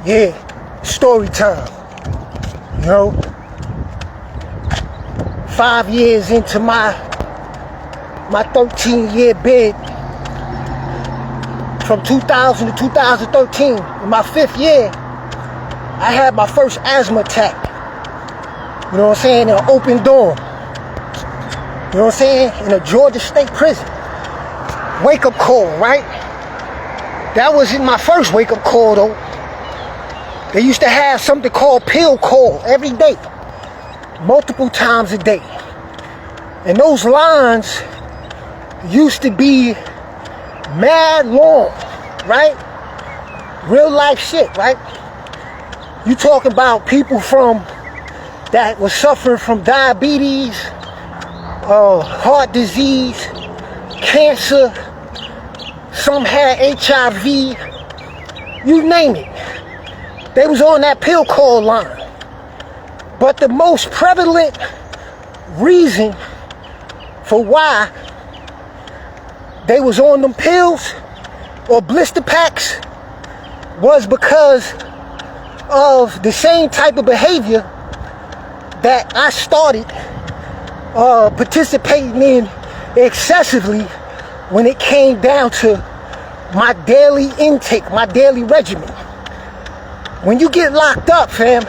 Yeah, story time. You know, 5 years into my 13-year bid, from 2000 to 2013, in my 5th year, I had my first asthma attack. You know what I'm saying? In an open dorm. You know what I'm saying? In a Georgia State prison. Wake up call, right? That wasn't my first wake up call though. They used to have something called pill call every day, multiple times a day. And those lines used to be mad long, right? Real life shit, right? You talking about people that was suffering from diabetes, heart disease, cancer, some had HIV, you name it. They was on that pill call line. But the most prevalent reason for why they was on them pills or blister packs was because of the same type of behavior that I started participating in excessively when it came down to my daily intake, my daily regimen. When you get locked up, fam,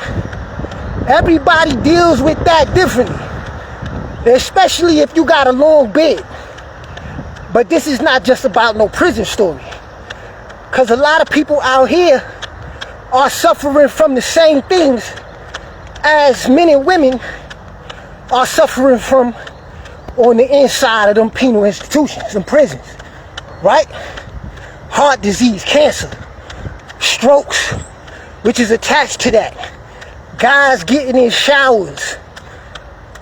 everybody deals with that differently, especially if you got a long bid. But this is not just about no prison story, because a lot of people out here are suffering from the same things as men and women are suffering from on the inside of them penal institutions, them prisons, right? Heart disease, cancer, strokes, which is attached to that. Guys getting in showers,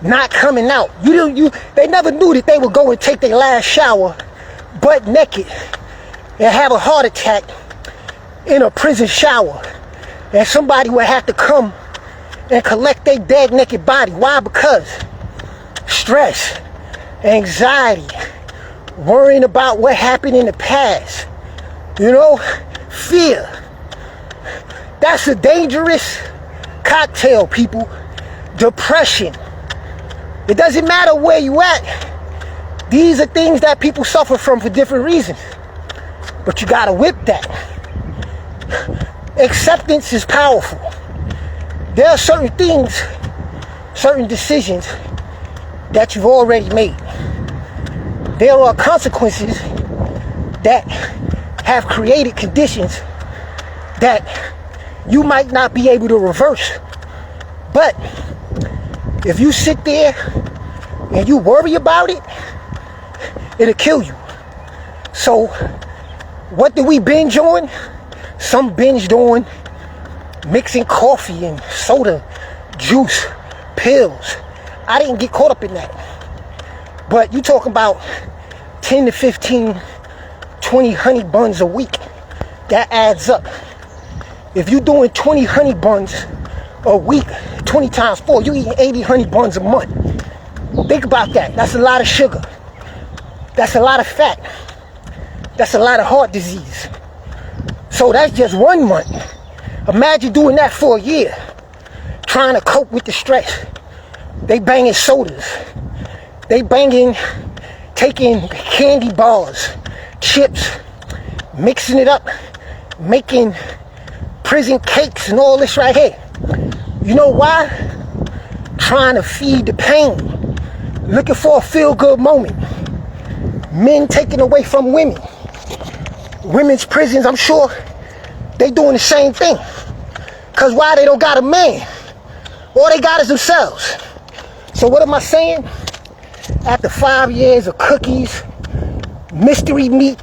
not coming out. They never knew that they would go and take their last shower butt naked and have a heart attack in a prison shower. And somebody would have to come and collect their dead naked body. Why? Because stress, anxiety, worrying about what happened in the past, you know, fear. That's a dangerous cocktail, people. Depression. It doesn't matter where you at. These are things that people suffer from for different reasons. But you gotta whip that. Acceptance is powerful. There are certain things, certain decisions that you've already made. There are consequences that have created conditions that you might not be able to reverse. But if you sit there and you worry about it, it'll kill you. So what do we binge on? Some binged on mixing coffee and soda, juice, pills. I didn't get caught up in that. But you talking about 10 to 15, 20 honey buns a week. That adds up. If you're doing 20 honey buns a week, 20 times 4, you eating 80 honey buns a month. Think about that. That's a lot of sugar. That's a lot of fat. That's a lot of heart disease. So that's just 1 month. Imagine doing that for a year, trying to cope with the stress. They banging sodas. They banging, taking candy bars, chips, mixing it up, making prison cakes and all this right here. You know why? Trying to feed the pain, looking for a feel-good moment. Men taken away from women. Women's prisons, I'm sure they doing the same thing. Cause why? They don't got a man. All they got is themselves. So what am I saying? After 5 years of cookies, mystery meat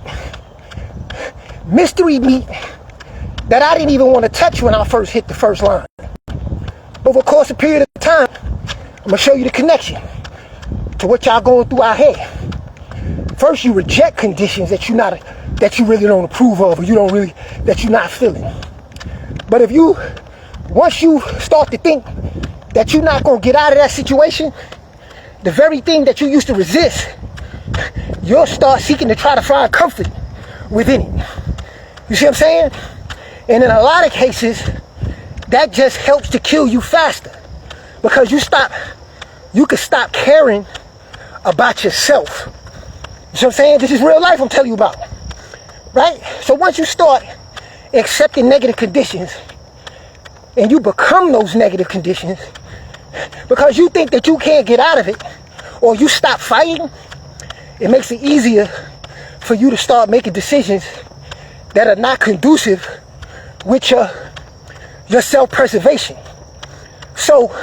that I didn't even want to touch when I first hit the first line. But over the course of a period of time, I'm gonna show you the connection to what y'all going through out here. First, you reject conditions that you really don't approve of, or that you're not feeling. But once you start to think that you're not gonna get out of that situation, the very thing that you used to resist, you'll start seeking to try to find comfort within it. You see what I'm saying? And in a lot of cases, that just helps to kill you faster. Because you can stop caring about yourself. You know what I'm saying? This is real life I'm telling you about. Right? So once you start accepting negative conditions, and you become those negative conditions, because you think that you can't get out of it, or you stop fighting, it makes it easier for you to start making decisions that are not conducive with your self-preservation. So,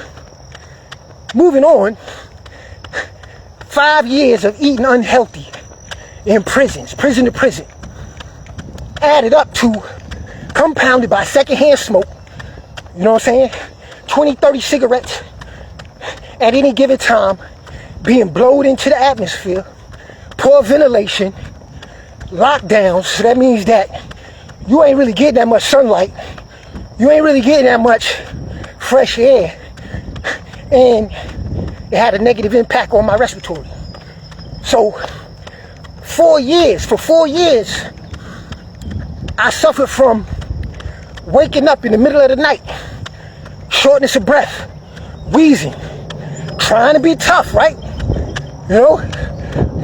moving on, 5 years of eating unhealthy in prisons, prison to prison, added up to, compounded by secondhand smoke, you know what I'm saying, 20, 30 cigarettes at any given time, being blown into the atmosphere, poor ventilation, lockdowns. So that means that you ain't really getting that much sunlight, you ain't really getting that much fresh air, and it had a negative impact on my respiratory. So for 4 years, I suffered from waking up in the middle of the night, shortness of breath, wheezing, trying to be tough, right? You know,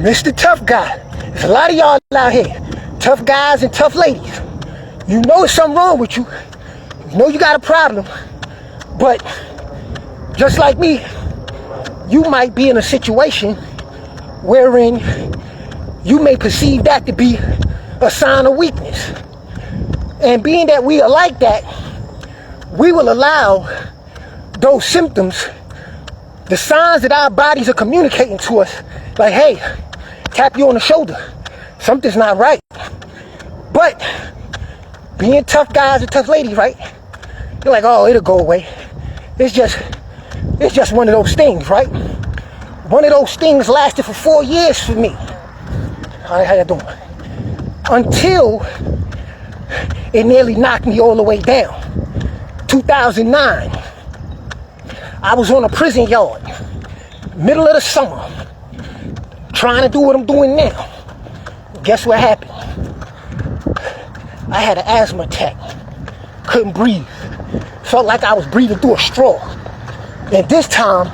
Mr. Tough Guy. There's a lot of y'all out here, tough guys and tough ladies. You know there's something wrong with you. You know you got a problem. But just like me, you might be in a situation wherein you may perceive that to be a sign of weakness. And being that we are like that, we will allow those symptoms, the signs that our bodies are communicating to us, like, hey, tap you on the shoulder, something's not right. But being tough guys and tough ladies, right? You're like, oh, it'll go away. It's just one of those things, right? One of those things lasted for 4 years for me. How you doing? Until it nearly knocked me all the way down. 2009, I was on a prison yard, middle of the summer, trying to do what I'm doing now. Guess what happened? I had an asthma attack. Couldn't breathe. Felt like I was breathing through a straw. And this time,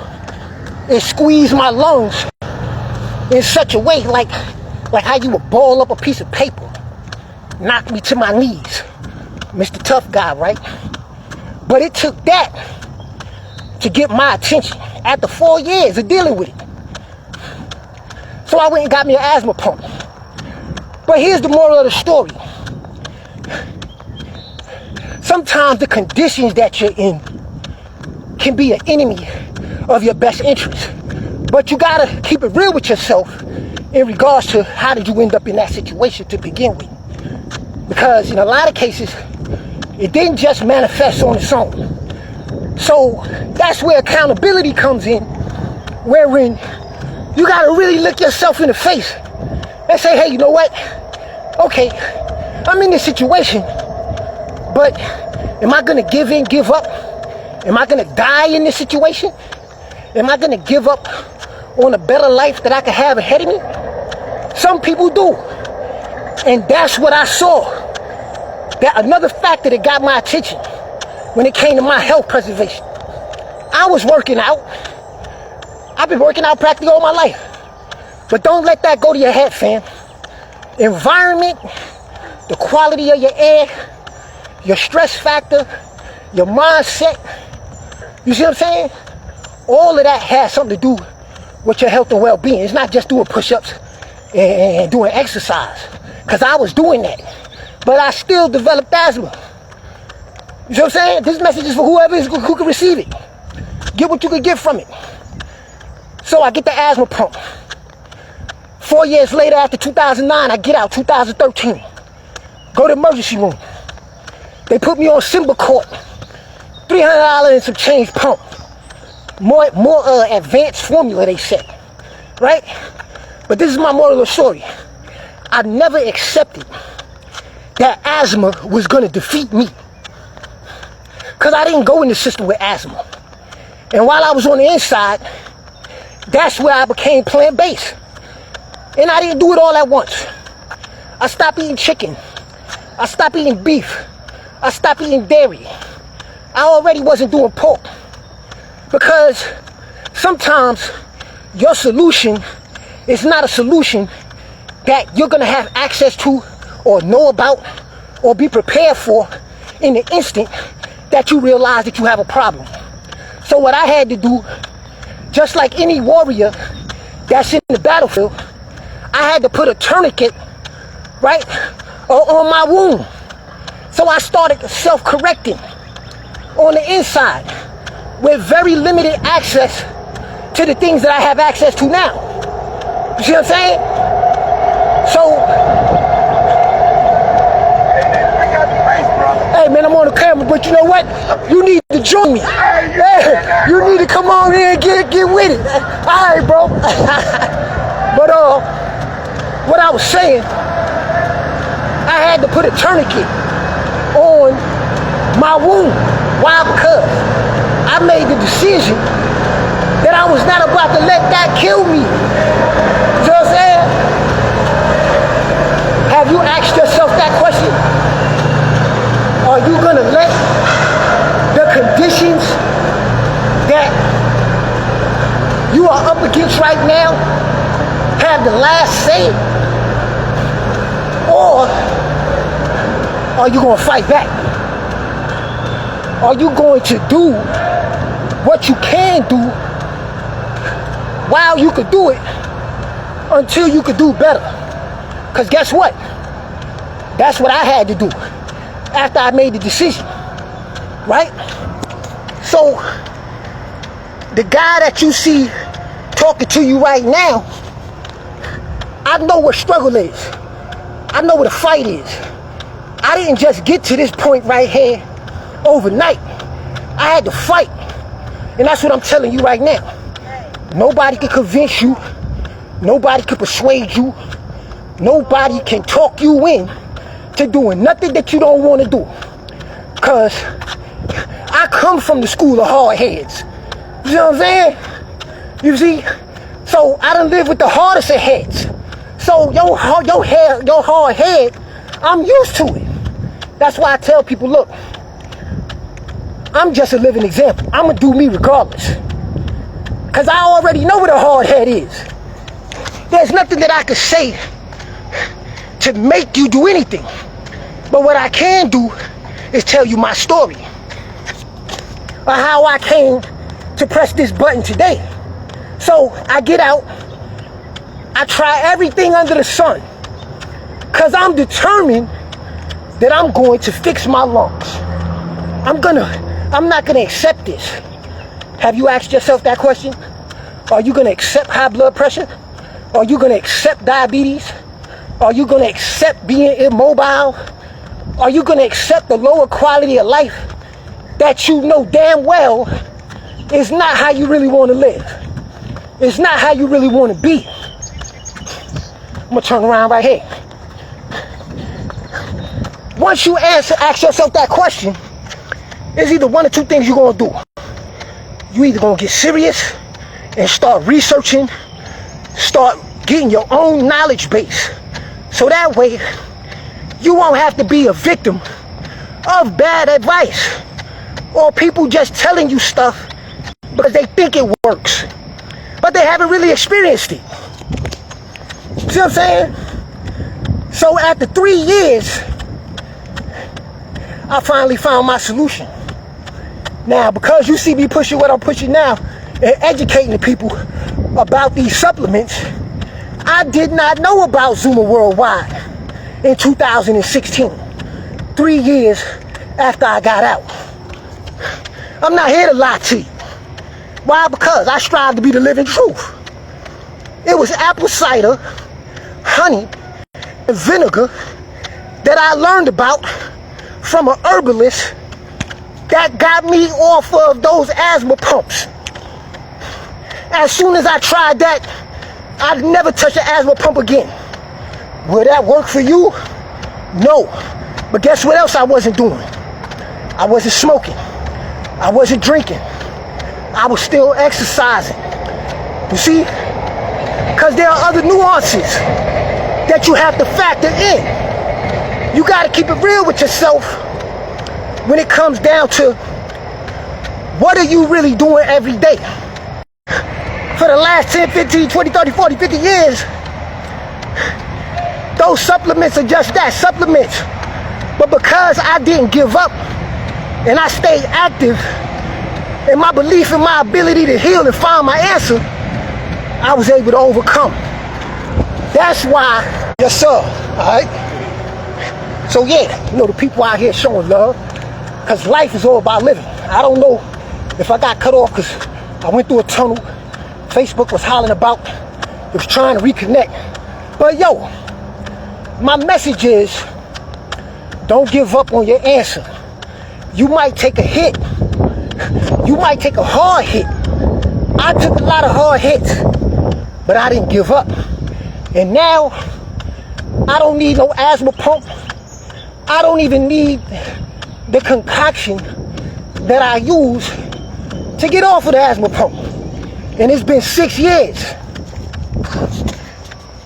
it squeezed my lungs in such a way like how you would ball up a piece of paper. Knocked me to my knees. Mr. Tough Guy, right? But it took that to get my attention after 4 years of dealing with it. So I went and got me an asthma pump. But here's the moral of the story. Sometimes the conditions that you're in can be an enemy of your best interest. But you gotta keep it real with yourself in regards to how did you end up in that situation to begin with. Because in a lot of cases, it didn't just manifest on its own. So that's where accountability comes in, wherein you gotta really look yourself in the face and say, hey, you know what? Okay, I'm in this situation, but am I gonna give in, give up? Am I gonna die in this situation? Am I gonna give up on a better life that I could have ahead of me? Some people do. And that's what I saw. That another factor that got my attention when it came to my health preservation. I was working out. I've been working out practically all my life. But don't let that go to your head, fam. Environment, the quality of your air, your stress factor, your mindset, you see what I'm saying? All of that has something to do with your health and well-being. It's not just doing push-ups and doing exercise. Because I was doing that. But I still developed asthma. You see what I'm saying? This message is for who can receive it. Get what you can get from it. So I get the asthma pump. 4 years later, after 2009, I get out, 2013. Go to the emergency room. They put me on Symbicort. $300 and some change pump. More advanced formula, they said. Right? But this is my moral of the story. I never accepted that asthma was going to defeat me. Because I didn't go in the system with asthma. And while I was on the inside, that's where I became plant-based. And I didn't do it all at once. I stopped eating chicken. I stopped eating beef. I stopped eating dairy. I already wasn't doing pork. Because sometimes your solution is not a solution that you're going to have access to or know about or be prepared for in the instant that you realize that you have a problem. So what I had to do, just like any warrior that's in the battlefield, I had to put a tourniquet, right, on my wound. So I started self-correcting on the inside with very limited access to the things that I have access to now. You see what I'm saying? So, hey man, I'm on the camera, but you know what? You need to join me. Hey, you need to come on here and get with it. All right, bro. But what I was saying, I had to put a tourniquet on my wound. Why? Because I made the decision that I was not about to let that kill me. You know what I'm saying? Have you asked yourself that question? Are you gonna let the conditions that you are up against right now have the last say? Or are you gonna fight back? Are you going to do what you can do while you could do it until you could do better? Because guess what? That's what I had to do after I made the decision, right? So the guy that you see talking to you right now, I know what struggle is. I know what a fight is. I didn't just get to this point right here overnight. I had to fight. And that's what I'm telling you right now. Nobody can convince you. Nobody can persuade you. Nobody can talk you in to doing nothing that you don't want to do. Because I come from the school of hard heads. You know what I'm saying? You see? So I done live with the hardest of heads. So your hard head, I'm used to it. That's why I tell people, look, I'm just a living example. I'm going to do me regardless. Because I already know what a hard head is. There's nothing that I can say to make you do anything. But what I can do is tell you my story. Or how I came to press this button today. So I get out. I try everything under the sun. Because I'm determined that I'm going to fix my lungs. I'm not going to accept this. Have you asked yourself that question? Are you going to accept high blood pressure? Are you going to accept diabetes? Are you going to accept being immobile? Are you going to accept the lower quality of life that you know damn well is not how you really want to live? It's not how you really want to be. I'm going to turn around right here. Once you ask yourself that question, it's either one or two things you're going to do. You either going to get serious and start researching, start getting your own knowledge base. So that way, you won't have to be a victim of bad advice or people just telling you stuff because they think it works, but they haven't really experienced it. See what I'm saying? So after 3 years, I finally found my solution. Now, because you see me pushing what I'm pushing now and educating the people about these supplements, I did not know about Zuma Worldwide in 2016, 3 years after I got out. I'm not here to lie to you. Why? Because I strive to be the living truth. It was apple cider, honey, and vinegar that I learned about from an herbalist that got me off of those asthma pumps. As soon as I tried that, I'd never touch an asthma pump again. Will that work for you? No. But guess what else I wasn't doing? I wasn't smoking. I wasn't drinking. I was still exercising. You see? Because there are other nuances that you have to factor in. You got to keep it real with yourself when it comes down to what are you really doing every day? For the last 10, 15, 20, 30, 40, 50 years, those supplements are just that, supplements. But because I didn't give up and I stayed active in my belief in my ability to heal and find my answer, I was able to overcome. That's why, yes sir, alright? So yeah, the people out here showing love, because life is all about living. I don't know if I got cut off because I went through a tunnel. Facebook was hollering about, it was trying to reconnect. But yo, my message is, don't give up on your answer. You might take a hit. You might take a hard hit. I took a lot of hard hits, but I didn't give up. And now, I don't need no asthma pump. I don't even need the concoction that I use to get off of the asthma pump. And it's been 6 years.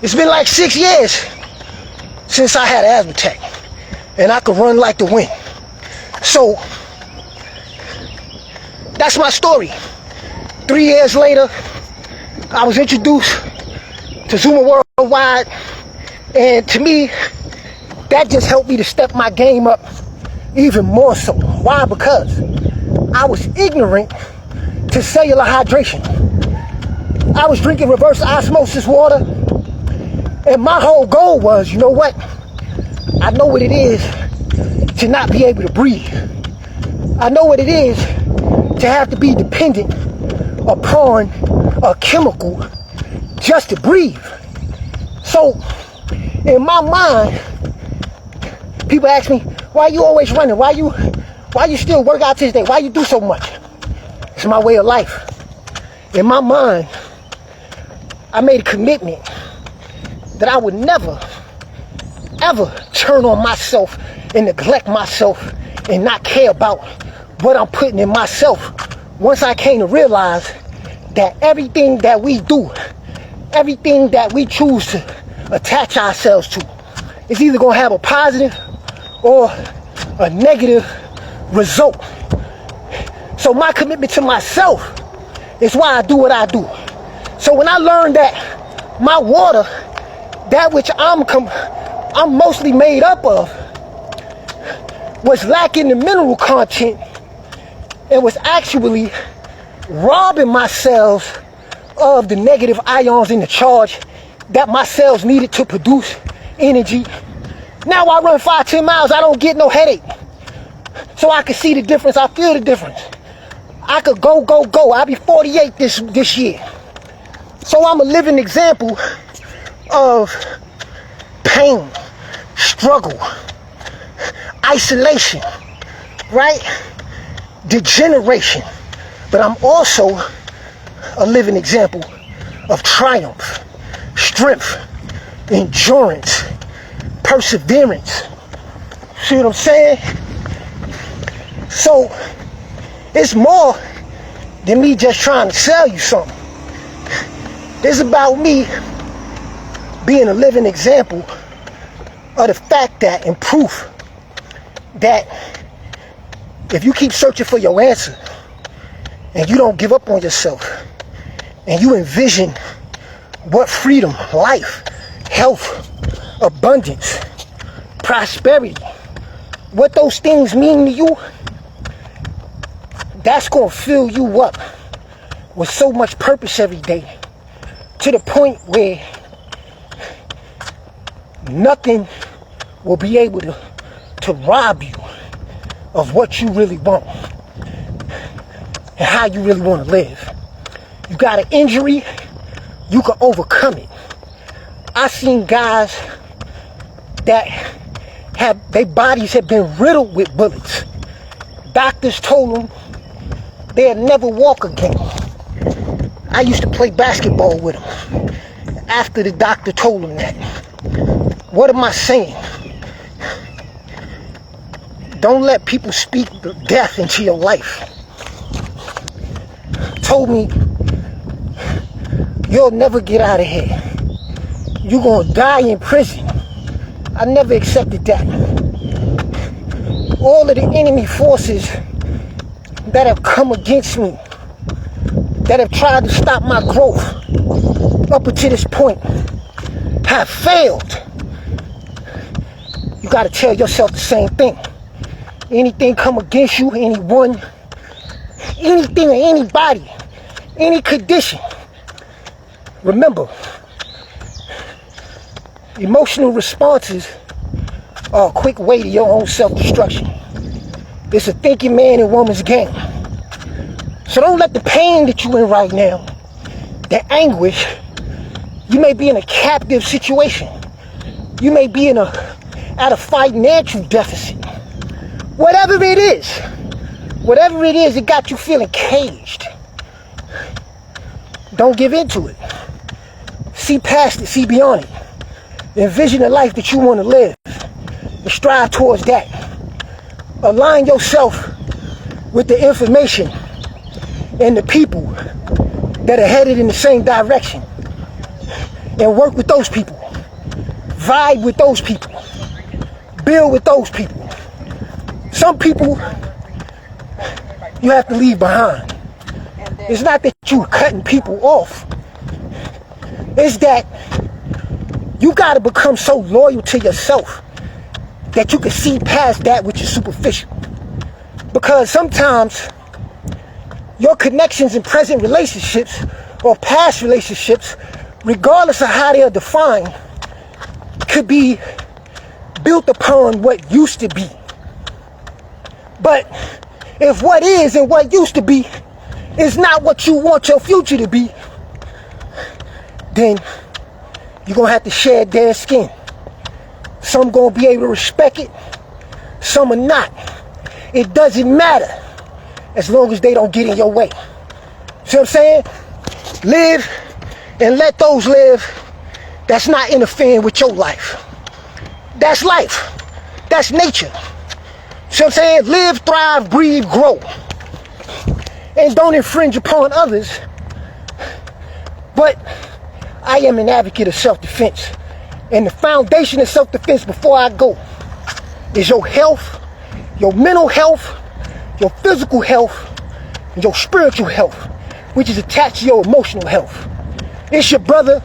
It's been like 6 years since I had an asthma attack. And I could run like the wind. So, that's my story. 3 years later, I was introduced to Zuma Worldwide. And to me, that just helped me to step my game up even more so. Why? Because I was ignorant to cellular hydration. I was drinking reverse osmosis water. And my whole goal was, you know what? I know what it is to not be able to breathe. I know what it is to have to be dependent upon a chemical just to breathe. So, in my mind, people ask me, why you always running? Why you still work out to this day? Why you do so much? It's my way of life. In my mind, I made a commitment that I would never, ever turn on myself and neglect myself and not care about what I'm putting in myself. Once I came to realize that everything that we do, everything that we choose to attach ourselves to, is either going to have a positive or a negative result. So my commitment to myself is why I do what I do. So when I learned that my water, that which I'm mostly made up of, was lacking the mineral content and was actually robbing my cells of the negative ions in the charge that my cells needed to produce energy. Now I run 5-10 miles, I don't get no headache. So I can see the difference, I feel the difference. I could go. I'll be 48 this year. So I'm a living example of pain, struggle, isolation, right? Degeneration. But I'm also a living example of triumph, strength, endurance, perseverance. See what I'm saying? So it's more than me just trying to sell you something. It's about me being a living example of the fact that, and proof that if you keep searching for your answer and you don't give up on yourself and you envision what freedom, life, health, abundance, prosperity, what those things mean to you, that's going to fill you up with so much purpose every day, to the point where nothing will be able to rob you of what you really want and how you really want to live. You got an injury, you can overcome it. I seen guys that their bodies have been riddled with bullets. Doctors told them they'll never walk again. I used to play basketball with them after the doctor told them that. What am I saying? Don't let people speak death into your life. Told me, you'll never get out of here. You're gonna die in prison. I never accepted that. all of the enemy forces that have come against me, that have tried to stop my growth up until this point, have failed. You gotta tell yourself the same thing. Anything come against you, anyone, anything or anybody, any condition, remember, emotional responses are a quick way to your own self-destruction. It's a thinking man and woman's game. So don't let the pain that you're in right now, the anguish, you may be in a captive situation. You may be at a financial deficit. Whatever it is, it got you feeling caged. Don't give in to it. See past it, see beyond it. Envision a life that you want to live and strive towards that. Align yourself with the information and the people that are headed in the same direction, and work with those people. Vibe with those people. Build with those people. Some people you have to leave behind. It's not that you're cutting people off. It's that you got to become so loyal to yourself that you can see past that which is superficial. Because sometimes your connections in present relationships or past relationships, regardless of how they are defined, could be built upon what used to be. But if what is and what used to be is not what you want your future to be, then you're going to have to shed their skin. Some going to be able to respect it, some are not. It doesn't matter as long as they don't get in your way. See what I'm saying? Live and let those live that's not interfering with your life. That's life. That's nature. See what I'm saying? Live, thrive, breathe, grow. And don't infringe upon others. But I am an advocate of self-defense. And the foundation of self-defense before I go is your health, your mental health, your physical health, and your spiritual health, which is attached to your emotional health. It's your brother.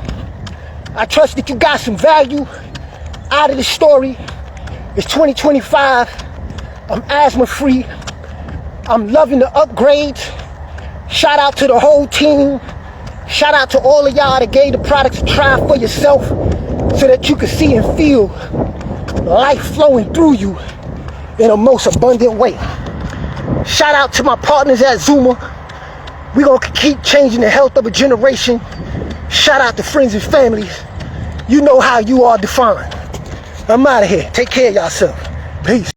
I trust that you got some value out of this story. It's 2025. I'm asthma free. I'm loving the upgrades. Shout out to the whole team. Shout out to all of y'all that gave the products a try for yourself so that you can see and feel life flowing through you in a most abundant way. Shout out to my partners at Zuma. We're going to keep changing the health of a generation. Shout out to friends and families. You know how you are defined. I'm out of here. Take care of yourself. Peace.